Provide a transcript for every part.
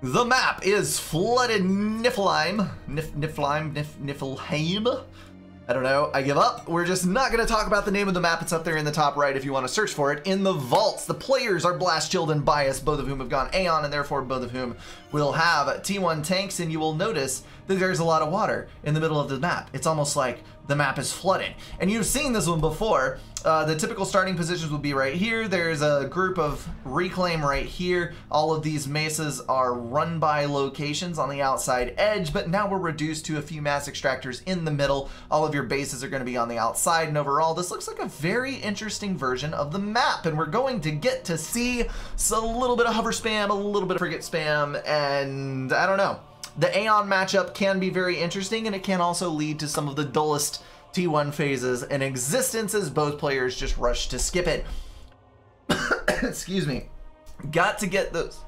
The map is flooded Niflheim. Niflheim. I don't know. I give up. We're just not going to talk about the name of the map. It's up there in the top right if you want to search for it. In the vaults, the players are Blast, Chilled, and Bias, both of whom have gone Aeon, and therefore both of whom will have T1 tanks, and you will notice that there's a lot of water in the middle of the map. It's almost like the map is flooded. And you've seen this one before. The typical starting positions would be right here. There's a group of reclaim right here. All of these mesas are run by locations on the outside edge, but now we're reduced to a few mass extractors in the middle. All of your bases are going to be on the outside, and overall this looks like a very interesting version of the map, and we're going to get to see a little bit of hover spam, a little bit of frigate spam, and I don't know. The Aeon matchup can be very interesting, and it can also lead to some of the dullest T1 phases in existence as both players just rush to skip it. Excuse me. Got to get those.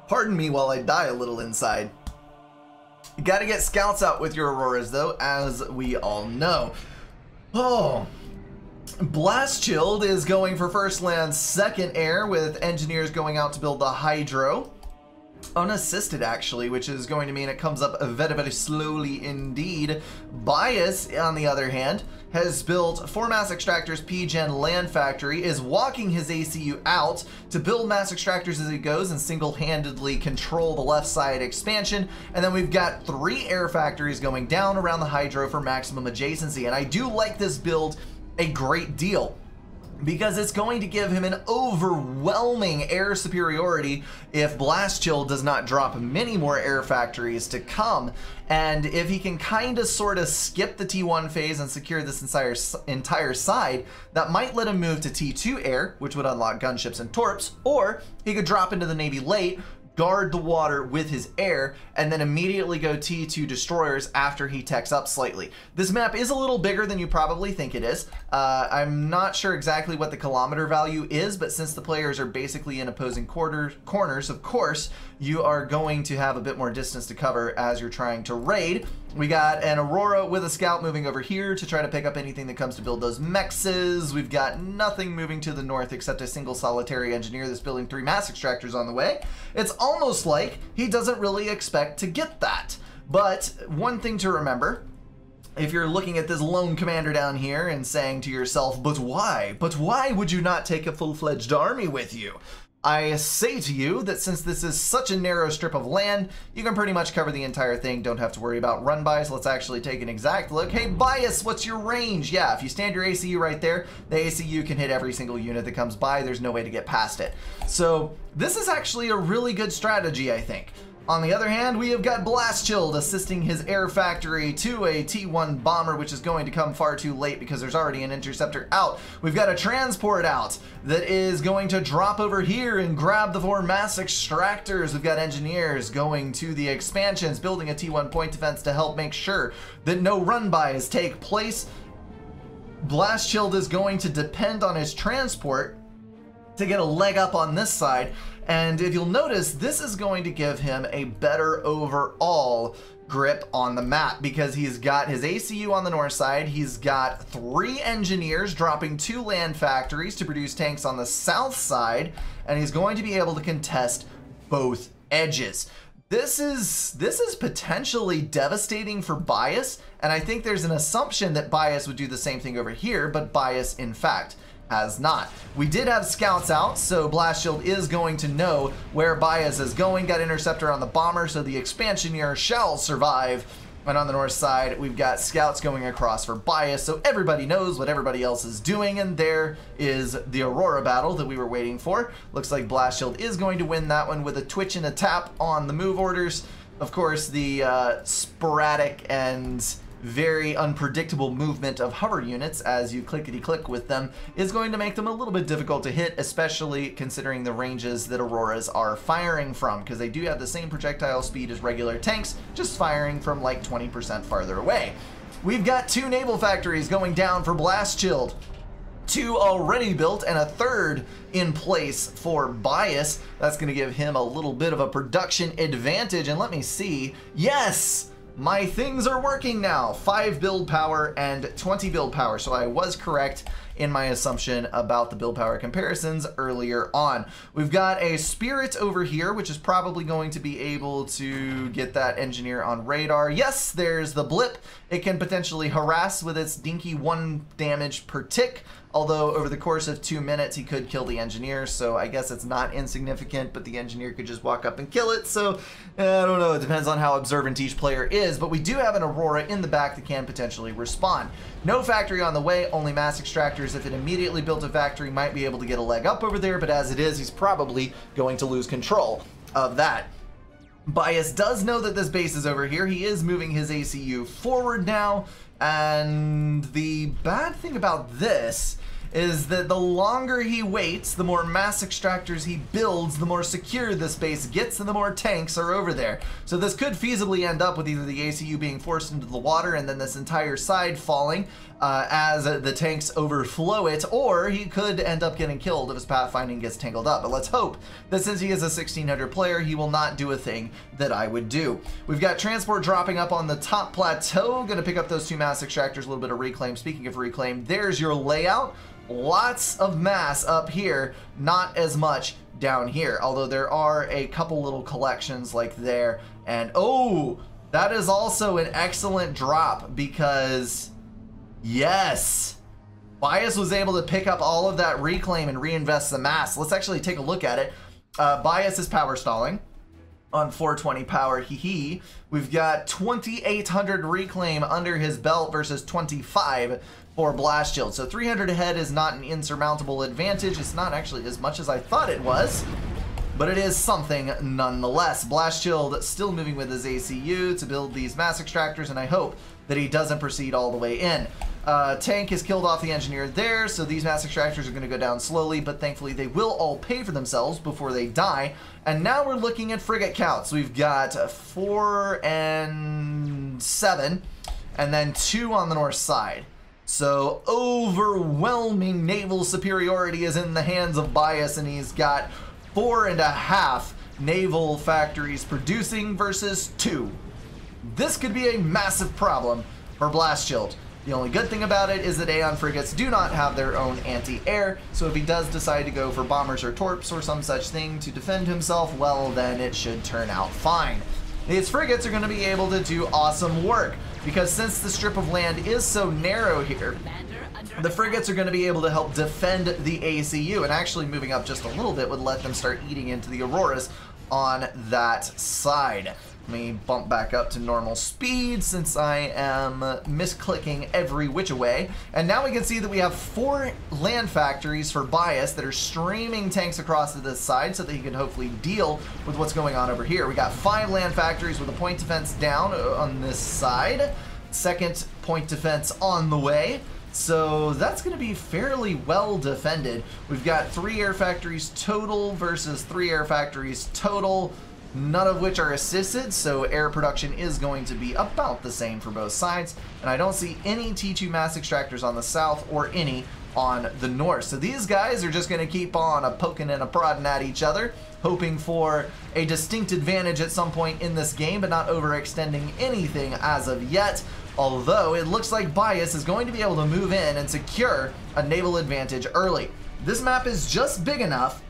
Pardon me while I die a little inside. You got to get scouts out with your Auroras though, as we all know. Oh. Blast Chilled is going for first land, second air, with engineers going out to build the Hydro. Unassisted, actually, which is going to mean it comes up very, very slowly indeed. Bias, on the other hand, has built 4 mass extractors, PGen Land Factory, is walking his ACU out to build mass extractors as he goes and single-handedly control the left side expansion. And then we've got 3 air factories going down around the Hydro for maximum adjacency. And I do like this build a great deal because it's going to give him an overwhelming air superiority if Blast Chill does not drop many more air factories to come. And if he can kind of sort of skip the T1 phase and secure this entire side, that might let him move to T2 air, which would unlock gunships and torps, or he could drop into the Navy late, guard the water with his air, and then immediately go T2 destroyers after he techs up slightly. This map is a little bigger than you probably think it is. I'm not sure exactly what the kilometer value is, but since the players are basically in opposing corners, of course, you are going to have a bit more distance to cover as you're trying to raid. We got an Aurora with a scout moving over here to try to pick up anything that comes to build those mexes. We've got nothing moving to the north except a single solitary engineer that's building 3 mass extractors on the way. It's almost like he doesn't really expect to get that. But one thing to remember, if you're looking at this lone commander down here and saying to yourself, but why? But why would you not take a full-fledged army with you? I say to you that since this is such a narrow strip of land, you can pretty much cover the entire thing, don't have to worry about run-bys. Let's actually take an exact look. Hey, Bias, what's your range? Yeah, if you stand your ACU right there, the ACU can hit every single unit that comes by. There's no way to get past it. So this is actually a really good strategy, I think. On the other hand, we have got Blast Chilled assisting his air factory to a T1 bomber, which is going to come far too late because there's already an interceptor out. We've got a transport out that is going to drop over here and grab the 4 mass extractors. We've got engineers going to the expansions, building a T1 point defense to help make sure that no run-bys take place. Blast Chilled is going to depend on his transport to get a leg up on this side. And if you'll notice, this is going to give him a better overall grip on the map because he's got his ACU on the north side. He's got 3 engineers dropping 2 land factories to produce tanks on the south side, and he's going to be able to contest both edges. This is potentially devastating for Bias, and I think there's an assumption that Bias would do the same thing over here, but Bias, in fact, has not. We did have scouts out, so Blast Shield is going to know where Bias is going. Got interceptor on the bomber, so the expansioneer shall survive. And on the north side, we've got scouts going across for Bias, so everybody knows what everybody else is doing, and there is the Aurora battle that we were waiting for. Looks like Blast Shield is going to win that one with a twitch and a tap on the move orders. Of course, the sporadic and very unpredictable movement of hover units as you clickety-click with them is going to make them a little bit difficult to hit, especially considering the ranges that Auroras are firing from, because they do have the same projectile speed as regular tanks, just firing from like 20% farther away. We've got 2 naval factories going down for Blast Chilled. 2 already built and a 3rd in place for Bias. That's going to give him a little bit of a production advantage. And let me see. Yes! my things are working now. 5 build power and 20 build power. So I was correct in my assumption about the build power comparisons earlier on. We've got a Spirit over here, which is probably going to be able to get that engineer on radar. Yes, there's the blip. It can potentially harass with its dinky 1 damage per tick, although over the course of 2 minutes he could kill the engineer, so I guess it's not insignificant, but the engineer could just walk up and kill it, so I don't know, it depends on how observant each player is, but we do have an Aurora in the back that can potentially respond. No factory on the way, only mass extractors. If it immediately built a factory, might be able to get a leg up over there, but as it is, he's probably going to lose control of that. Bias does know that this base is over here. He is moving his ACU forward now, and the bad thing about this is that the longer he waits, the more mass extractors he builds, the more secure this base gets and the more tanks are over there. So this could feasibly end up with either the ACU being forced into the water and then this entire side falling as the tanks overflow it, or he could end up getting killed if his pathfinding gets tangled up. But let's hope that since he is a 1600 player, he will not do a thing that I would do. We've got transport dropping up on the top plateau, gonna pick up those 2 mass extractors, a little bit of reclaim. Speaking of reclaim, there's your layout. Lots of mass up here, not as much down here, although there are a couple little collections like there. And oh, that is also an excellent drop because yes, Bias was able to pick up all of that reclaim and reinvest the mass. Let's actually take a look at it. Bias is power stalling on 420 power, We've got 2800 reclaim under his belt versus 25 for Blast Shield. So 300 ahead is not an insurmountable advantage. It's not actually as much as I thought it was, but it is something nonetheless. Blast Shield still moving with his ACU to build these mass extractors, and I hope that he doesn't proceed all the way in. Tank has killed off the engineer there, so these mass extractors are going to go down slowly, but thankfully they will all pay for themselves before they die. And now we're looking at frigate counts. We've got 4 and 7, and then 2 on the north side. So overwhelming naval superiority is in the hands of Bias, and he's got 4.5 naval factories producing versus 2. This could be a massive problem for Blast Shield. The only good thing about it is that Aeon frigates do not have their own anti-air, so if he does decide to go for bombers or torps or some such thing to defend himself, well, then it should turn out fine. These frigates are going to be able to do awesome work, because since the strip of land is so narrow here, the frigates are going to be able to help defend the ACU, and actually moving up just a little bit would let them start eating into the Auroras on that side. Let me bump back up to normal speed since I am misclicking every which way. And now we can see that we have 4 land factories for Bias that are streaming tanks across to this side so that he can hopefully deal with what's going on over here. We got 5 land factories with a point defense down on this side. 2nd point defense on the way. So that's going to be fairly well defended. We've got 3 air factories total versus 3 air factories total, none of which are assisted, so air production is going to be about the same for both sides, and I don't see any T2 mass extractors on the south or any on the north. So these guys are just going to keep on poking and prodding at each other, hoping for a distinct advantage at some point in this game, but not overextending anything as of yet. Although it looks like Bias is going to be able to move in and secure a naval advantage early. This map is just big enough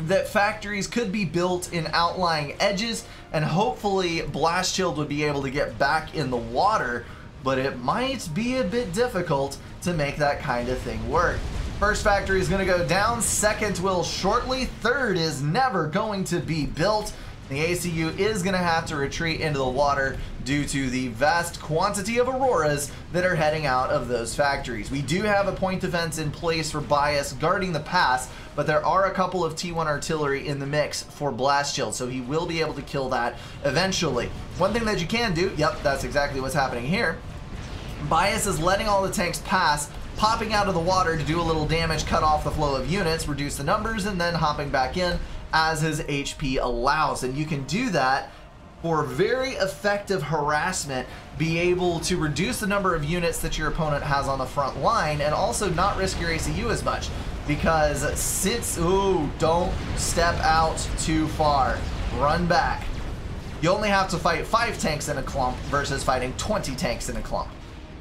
that factories could be built in outlying edges, and hopefully Blast Shield would be able to get back in the water, but it might be a bit difficult to make that kind of thing work. First factory is going to go down, 2nd will shortly, 3rd is never going to be built. The ACU is going to have to retreat into the water due to the vast quantity of Auroras that are heading out of those factories. We do have a point defense in place for Bias guarding the pass, but there are a couple of T1 artillery in the mix for Blast Shield, so he will be able to kill that eventually. One thing that you can do, yep, that's exactly what's happening here. Bias is letting all the tanks pass, popping out of the water to do a little damage, cut off the flow of units, reduce the numbers, and then hopping back in as his HP allows. And you can do that for very effective harassment, be able to reduce the number of units that your opponent has on the front line and also not risk your ACU as much, because since, ooh, don't step out too far, run back. you only have to fight 5 tanks in a clump versus fighting 20 tanks in a clump.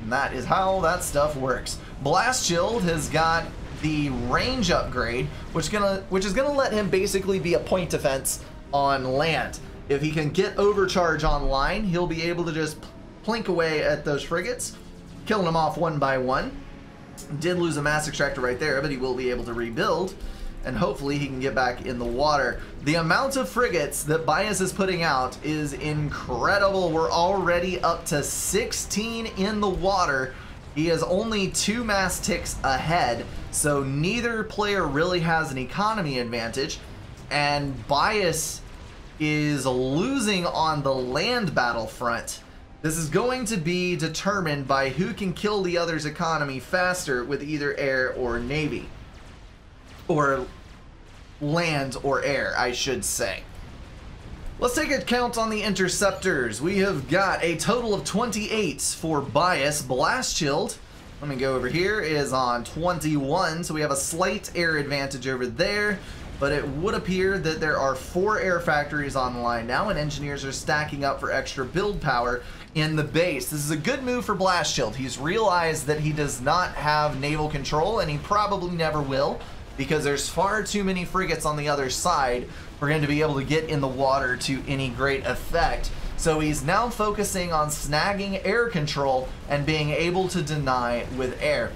And that is how that stuff works. Blast Shield has got the range upgrade, which is gonna let him basically be a point defense on land. If he can get overcharge online, he'll be able to just plink away at those frigates, killing them off one by one. Did lose a mass extractor right there, but he will be able to rebuild, and hopefully he can get back in the water. The amount of frigates that Bias is putting out is incredible. We're already up to 16 in the water. He has only 2 mass ticks ahead, so neither player really has an economy advantage, and Bias is losing on the land battlefront. This is going to be determined by who can kill the other's economy faster with either air or navy. Or land or air, I should say. Let's take a count on the interceptors. We have got a total of 28 for Bias. Blast Shield, let me go over here, is on 21, so we have a slight air advantage over there. But it would appear that there are 4 air factories online now, and engineers are stacking up for extra build power in the base. This is a good move for Blast Shield. He's realized that he does not have naval control, and he probably never will, because there's far too many frigates on the other side for him to be able to get in the water to any great effect. So he's now focusing on snagging air control and being able to deny with air.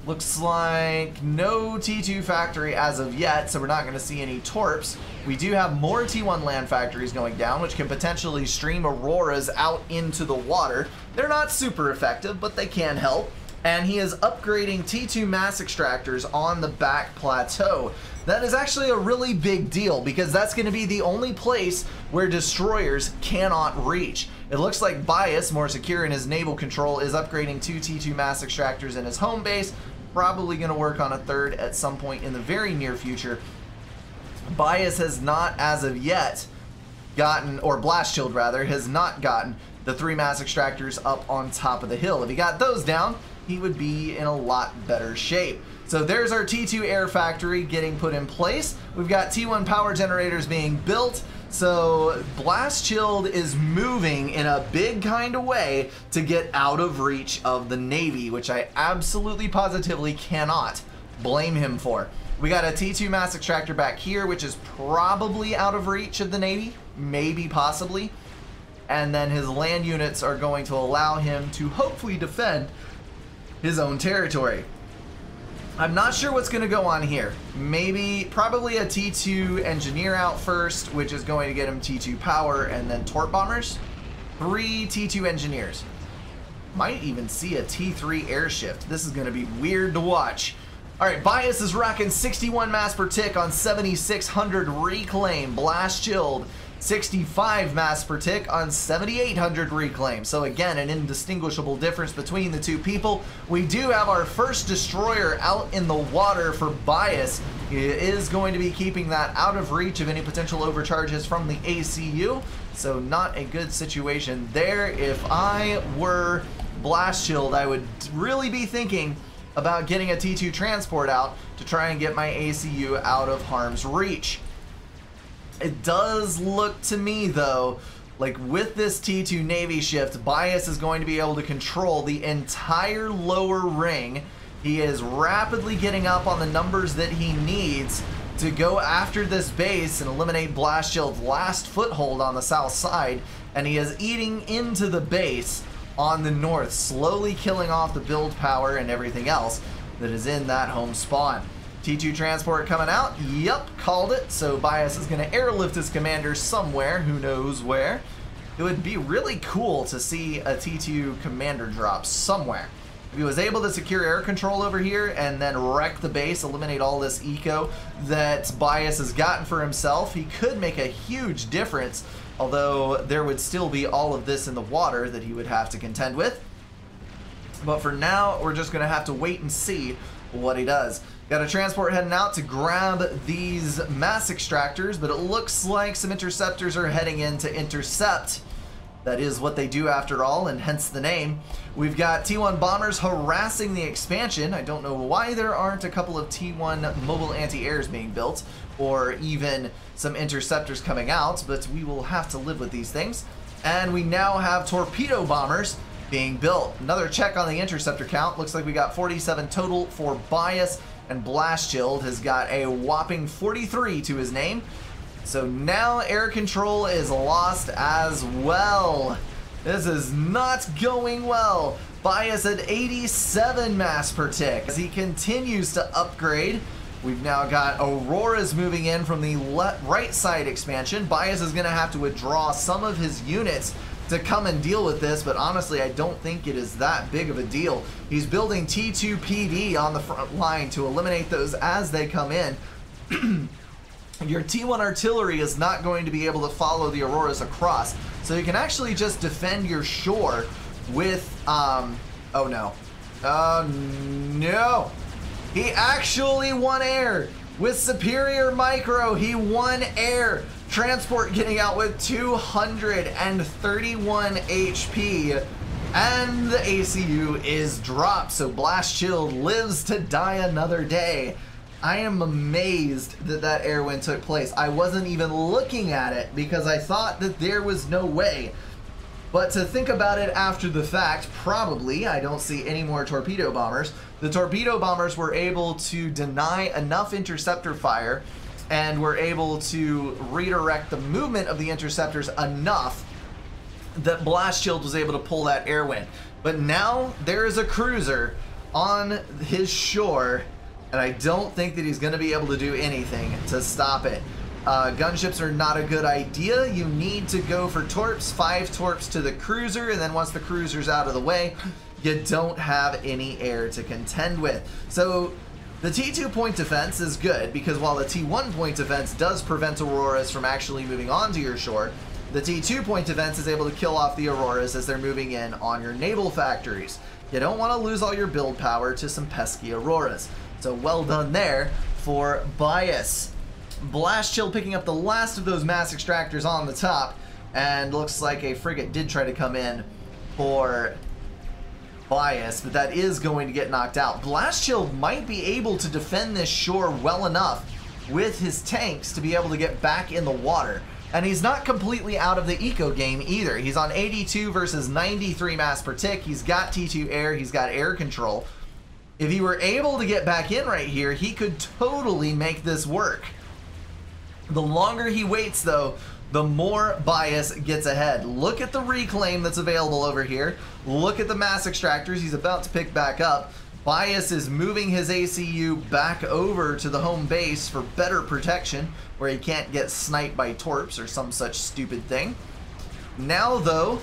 Looks like no T2 factory as of yet, so we're not going to see any torps. We do have more T1 land factories going down, which can potentially stream Auroras out into the water. They're not super effective, but they can help. And he is upgrading T2 mass extractors on the back plateau. That is actually a really big deal, because that's going to be the only place where destroyers cannot reach. It looks like Bias, more secure in his naval control, is upgrading 2 T2 mass extractors in his home base. Probably going to work on a 3rd at some point in the very near future. Bias has not, as of yet, gotten, or Blast Shield rather, has not gotten the 3 mass extractors up on top of the hill. If he got those down, he would be in a lot better shape. So there's our T2 air factory getting put in place. We've got T1 power generators being built. So Blast Shield is moving in a big kind of way to get out of reach of the Navy, which I absolutely positively cannot blame him for. We got a T2 mass extractor back here, which is probably out of reach of the Navy, maybe possibly. And then his land units are going to allow him to hopefully defend his own territory. I'm not sure what's going to go on here. Probably a T2 engineer out first, which is going to get him T2 power, and then torp bombers. 3 T2 engineers. Might even see a T3 air shift. This is going to be weird to watch. Alright, Bias is rocking 61 mass per tick on 7,600 reclaim. Blast Shield, 65 mass per tick on 7,800 reclaim. So again, an indistinguishable difference between the two people. We do have our first destroyer out in the water for Bias. He is going to be keeping that out of reach of any potential overcharges from the ACU. So not a good situation there. If I were Blast Shield, I would really be thinking about getting a T2 transport out to try and get my ACU out of harm's reach. It does look to me, though, like with this T2 Navy shift, Bias is going to be able to control the entire lower ring. He is rapidly getting up on the numbers that he needs to go after this base and eliminate Blast Shield's last foothold on the south side, and he is eating into the base on the north, slowly killing off the build power and everything else that is in that home spawn. T2 transport coming out. Yep, called it. So Bias is going to airlift his commander somewhere, who knows where. It would be really cool to see a T2 commander drop somewhere. If he was able to secure air control over here and then wreck the base, eliminate all this eco that Bias has gotten for himself, he could make a huge difference, although there would still be all of this in the water that he would have to contend with. But for now, we're just going to have to wait and see what he does. Got a transport heading out to grab these mass extractors, but it looks like some interceptors are heading in to intercept That is what they do after all, and hence the name. We've got T1 bombers harassing the expansion. I don't know why there aren't a couple of T1 mobile anti-airs being built, or even some interceptors coming out, but we will have to live with these things. And we now have torpedo bombers being built. Another check on the interceptor count. Looks like we got 47 total for Bias, and Blast Shield has got a whopping 43 to his name. So now air control is lost as well. This is not going well. Bias at 87 mass per tick as he continues to upgrade. We've now got Auroras moving in from the right side expansion. Bias is going to have to withdraw some of his units to come and deal with this, but honestly, I don't think it is that big of a deal. He's building T2 PD on the front line to eliminate those as they come in. Your T1 artillery is not going to be able to follow the Auroras across, so you can actually just defend your shore with, oh no. No! He actually won air! With Superior Micro, he won air! Transport getting out with 231 HP, and the ACU is dropped, so Blast Shield lives to die another day. I am amazed that that air win took place. I wasn't even looking at it because I thought that there was no way. But to think about it after the fact, probably, I don't see any more torpedo bombers. The torpedo bombers were able to deny enough interceptor fire and were able to redirect the movement of the interceptors enough that Blast Shield was able to pull that air win. But now there is a cruiser on his shore, and I don't think that he's going to be able to do anything to stop it. Gunships are not a good idea. You need to go for torps, 5 torps to the cruiser, and then once the cruiser's out of the way, you don't have any air to contend with. So the T2 point defense is good, because while the T1 point defense does prevent Auroras from actually moving onto your shore, the T2 point defense is able to kill off the Auroras as they're moving in on your naval factories. You don't want to lose all your build power to some pesky Auroras. So well done there for Bias. Blast Shield picking up the last of those mass extractors on the top, and looks like a frigate did try to come in for Bias, but that is going to get knocked out. Blast Shield might be able to defend this shore well enough with his tanks to be able to get back in the water. And he's not completely out of the eco game either. He's on 82 versus 93 mass per tick. He's got T2 air, he's got air control. If he were able to get back in right here, he could totally make this work. The longer he waits, though, the more Bias gets ahead. Look at the reclaim that's available over here. Look at the mass extractors he's about to pick back up. Bias is moving his ACU back over to the home base for better protection, where he can't get sniped by torps or some such stupid thing. Now, though,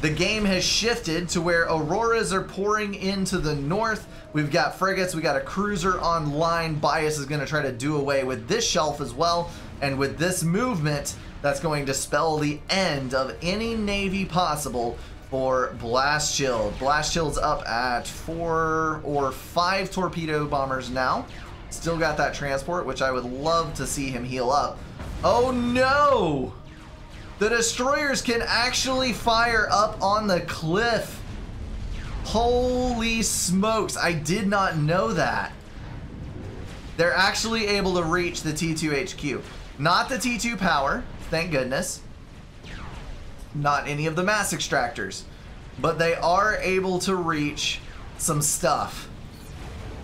the game has shifted to where Auroras are pouring into the north. We've got frigates, we got a cruiser online. Bias is going to try to do away with this shelf as well. And with this movement, that's going to spell the end of any navy possible for Blast Shield. Blast Shield's up at 4 or 5 torpedo bombers now. Still got that transport, which I would love to see him heal up. Oh no! The destroyers can actually fire up on the cliff. Holy smokes, I did not know that. They're actually able to reach the T2 HQ. Not the T2 power, thank goodness. Not any of the mass extractors. But they are able to reach some stuff.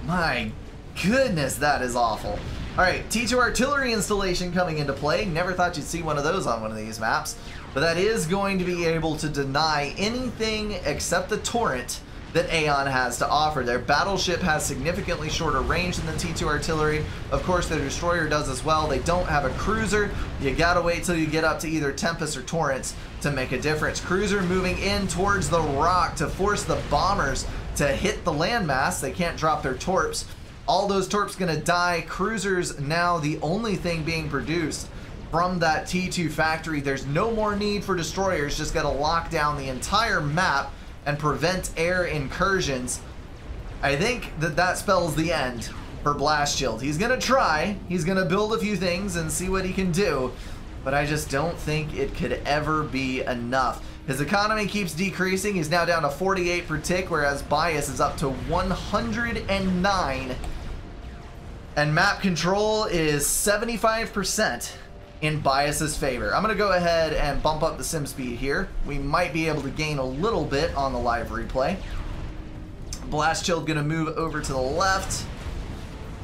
My goodness, that is awful. Alright, T2 artillery installation coming into play. Never thought you'd see one of those on one of these maps. But that is going to be able to deny anything except the turret that Aeon has to offer. Their battleship has significantly shorter range than the T2 artillery. Of course, their destroyer does as well. They don't have a cruiser. You gotta wait till you get up to either Tempest or Torrents to make a difference. Cruiser moving in towards the rock to force the bombers to hit the landmass. They can't drop their torps. All those torps gonna die. Cruisers now the only thing being produced from that T2 factory. There's no more need for destroyers. Just gotta lock down the entire map and prevent air incursions. I think that that spells the end for Blast Shield. He's gonna try. He's gonna build a few things and see what he can do. but I just don't think it could ever be enough. His economy keeps decreasing. He's now down to 48 per tick, whereas bias is up to 109. And map control is 75% in bias's favor. I'm going to go ahead and bump up the sim speed here. We might be able to gain a little bit on the live replay. Blast Chill going to move over to the left.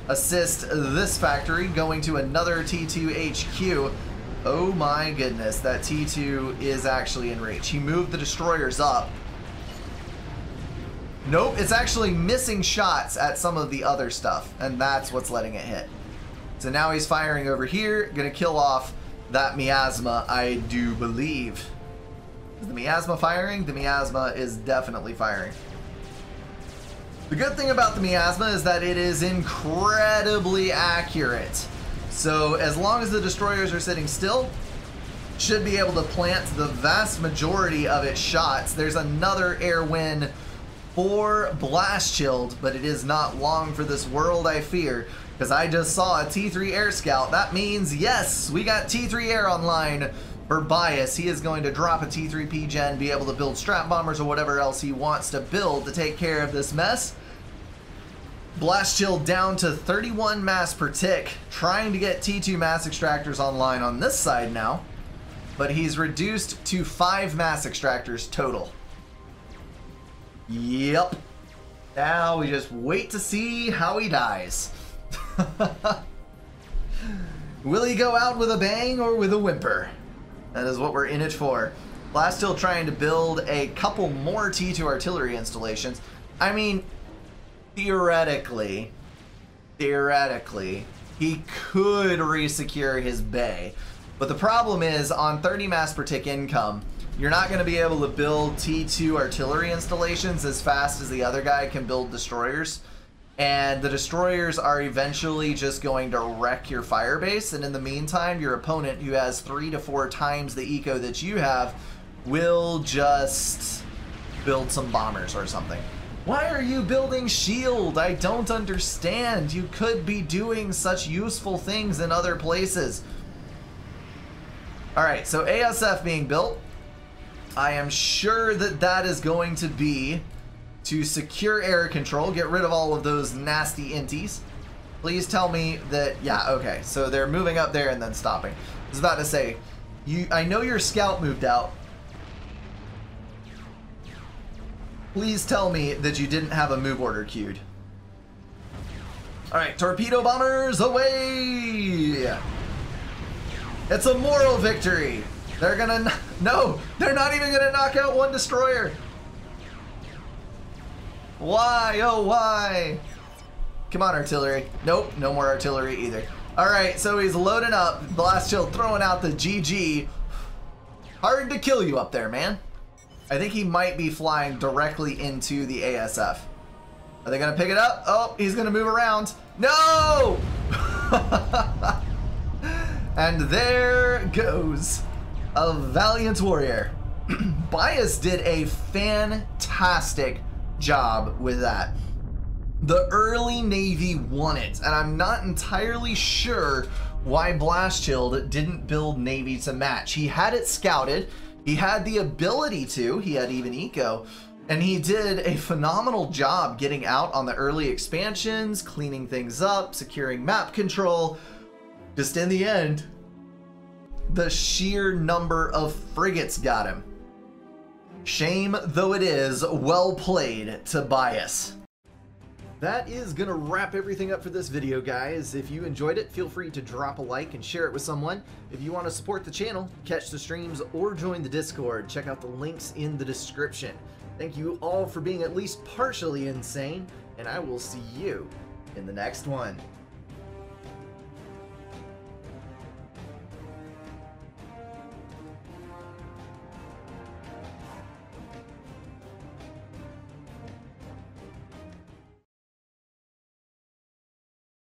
Assist this factory, going to another T2 HQ. Oh my goodness, that T2 is actually in reach. He moved the destroyers up. Nope, it's actually missing shots at some of the other stuff, and that's what's letting it hit. So now he's firing over here, gonna kill off that miasma, I do believe. Is the miasma firing? The miasma is definitely firing. The good thing about the miasma is that it is incredibly accurate. So as long as the destroyers are sitting still, should be able to plant the vast majority of its shots. There's another air win for Blast Chilled, but it is not long for this world, I fear, because I just saw a T3 Air Scout. That means, yes, we got T3 Air online for Bias. He is going to drop a T3 P-Gen, be able to build strap bombers or whatever else he wants to build to take care of this mess. Blast Chill down to 31 mass per tick, trying to get T2 mass extractors online on this side now, but he's reduced to 5 mass extractors total. Yep. Now we just wait to see how he dies. Will he go out with a bang or with a whimper? That is what we're in it for. Blast Chill trying to build a couple more T2 artillery installations. I mean, theoretically, he could resecure his bay. But the problem is, on 30 mass per tick income, you're not going to be able to build T2 artillery installations as fast as the other guy can build destroyers. And the destroyers are eventually just going to wreck your fire base. And in the meantime, your opponent, who has 3 to 4 times the eco that you have, will just build some bombers or something. Why are you building shield? I don't understand. You could be doing such useful things in other places. Alright, so ASF being built. I am sure that that is going to be to secure air control, get rid of all of those nasty inties. Please tell me that, yeah, okay, so they're moving up there and then stopping. I was about to say, I know your scout moved out. Please tell me that you didn't have a move order queued. Alright, torpedo bombers away! It's a moral victory! They're gonna, no, they're not even gonna knock out one destroyer! Why, oh why? Come on, artillery. Nope, no more artillery either. Alright, so he's loading up, Blast Chill throwing out the GG. Hard to kill you up there, man. I think he might be flying directly into the ASF. Are they gonna pick it up? Oh, he's gonna move around. No! And there goes a valiant warrior. Bias did a fantastic job with that. The early Navy won it, and I'm not entirely sure why Blast Chilled didn't build Navy to match. He had it scouted. He had the ability to, he had even eco, and he did a phenomenal job getting out on the early expansions, cleaning things up, securing map control. Just in the end, the sheer number of frigates got him. Shame though it is, well played to Bias. That is gonna wrap everything up for this video, guys. If you enjoyed it, feel free to drop a like and share it with someone. If you want to support the channel, catch the streams, or join the Discord, check out the links in the description. Thank you all for being at least partially insane, and I will see you in the next one.